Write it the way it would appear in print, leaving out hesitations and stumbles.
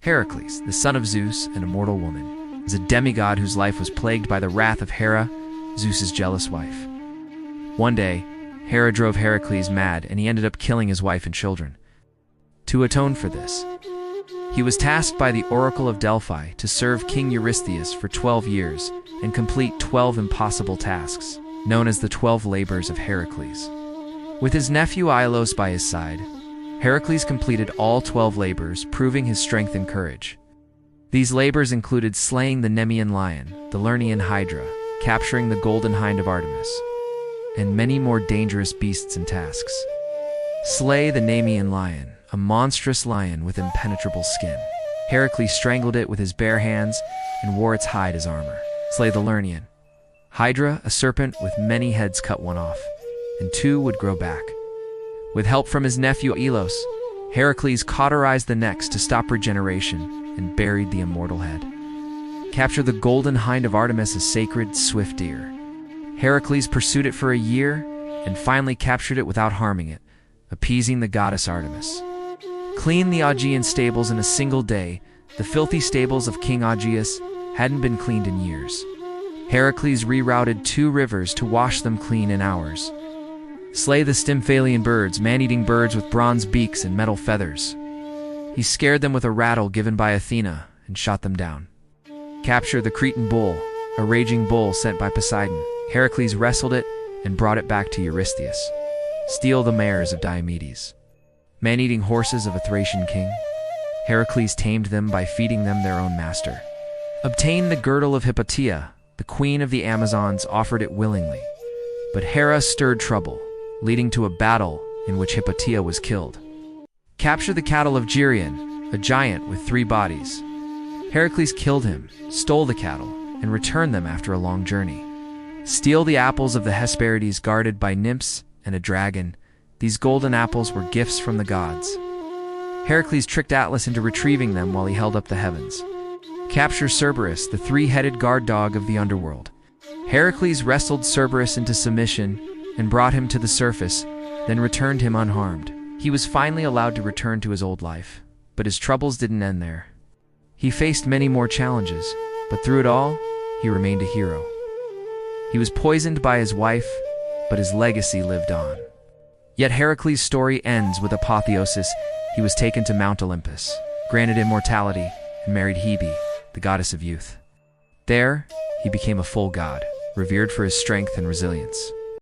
Heracles, the son of Zeus and a mortal woman, is a demigod whose life was plagued by the wrath of Hera, Zeus's jealous wife. One day, Hera drove Heracles mad and he ended up killing his wife and children. To atone for this, he was tasked by the Oracle of Delphi to serve King Eurystheus for 12 years and complete 12 impossible tasks, known as the 12 labors of Heracles. With his nephew Ilos by his side, Heracles completed all 12 labors, proving his strength and courage. These labors included slaying the Nemean lion, the Lernaean hydra, capturing the golden hind of Artemis, and many more dangerous beasts and tasks. Slay the Nemean lion, a monstrous lion with impenetrable skin. Heracles strangled it with his bare hands and wore its hide as armor. Slay the Lernaean hydra, a serpent with many heads, cut one off, and 2 would grow back. With help from his nephew Ilos, Heracles cauterized the necks to stop regeneration and buried the immortal head. Capture the golden hind of Artemis, a sacred, swift deer. Heracles pursued it for a year and finally captured it without harming it, appeasing the goddess Artemis. Clean the Augean stables in a single day. The filthy stables of King Augeas hadn't been cleaned in years. Heracles rerouted 2 rivers to wash them clean in hours. Slay the Stymphalian birds, man-eating birds with bronze beaks and metal feathers. He scared them with a rattle given by Athena and shot them down. Capture the Cretan bull, a raging bull sent by Poseidon. Heracles wrestled it and brought it back to Eurystheus. Steal the mares of Diomedes, man-eating horses of a Thracian king. Heracles tamed them by feeding them their own master. Obtain the girdle of Hippotia, the queen of the Amazons offered it willingly. But Hera stirred trouble, leading to a battle in which Hippotia was killed. Capture the cattle of Geryon, a giant with 3 bodies. Heracles killed him, stole the cattle, and returned them after a long journey. Steal the apples of the Hesperides guarded by nymphs and a dragon. These golden apples were gifts from the gods. Heracles tricked Atlas into retrieving them while he held up the heavens. Capture Cerberus, the 3-headed guard dog of the underworld. Heracles wrestled Cerberus into submission and brought him to the surface, then returned him unharmed. He was finally allowed to return to his old life, but his troubles didn't end there. He faced many more challenges, but through it all, he remained a hero. He was poisoned by his wife, but his legacy lived on. Yet Heracles' story ends with apotheosis. He was taken to Mount Olympus, granted immortality, and married Hebe, the goddess of youth. There, he became a full god, revered for his strength and resilience.